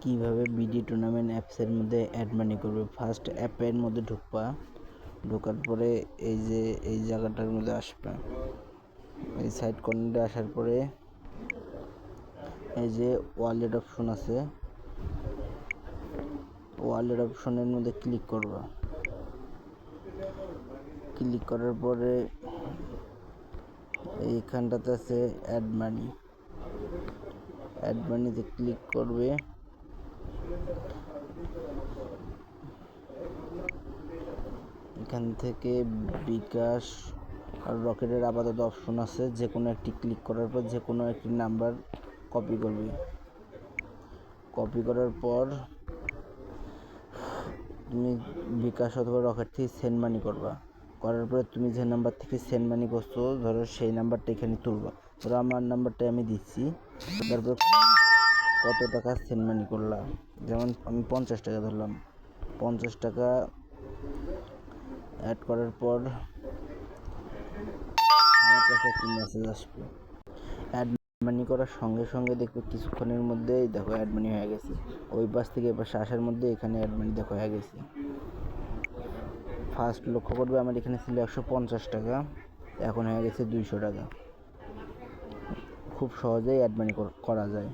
কিভাবে BD tournament অ্যাপসের মধ্যে অ্যাড মানি করবে। ফার্স্ট অ্যাপের মধ্যে ঢুকবা, ঢোকার পরে এই যে এই জায়গাটার মধ্যে আসবে, এই সাইড কর্নারে আসার পরে এই যে ওয়ালেট অপশন আছে, ওয়ালেট অপশনের মধ্যে ক্লিক করবা। ক্লিক করার পরে এইখানটাতে আছে অ্যাড মানি, অ্যাড মানিতে ক্লিক করবে। এখান থেকে বিকাশ আর রকেটের আপাতত অপশন আছে, যে কোনো একটি ক্লিক করার পর যে কোনো একটি নাম্বার কপি করবে। কপি করার পর তুমি বিকাশ অথবা রকেট থেকে সেন্ড মানি করবা। করার পরে তুমি যে নাম্বার থেকে সেন্ড মানি করছো, ধরো সেই নাম্বারটা এখানে তুলবা। ধরো আমার নাম্বারটা আমি দিচ্ছি, তারপর কত টাকা সেন্ড মানি করলাম, যেমন আমি 50 টাকা ধরলাম। 50 টাকা অ্যাড করার পর আমার কাছে একটি মেসেজ আসবে। অ্যাড মানি করার সঙ্গে সঙ্গে দেখবে কিছুক্ষণের মধ্যেই দেখো অ্যাড মানি হয়ে গেছে। ওই পাশ থেকে এ পাশে আসার মধ্যে এখানে অ্যাড মানি দেখো হয়ে গেছে। ফার্স্ট লক্ষ্য করবে আমার এখানে ছিল 150 টাকা, এখন হয়ে গেছে 200 টাকা। খুব সহজেই অ্যাড মানি করা যায়।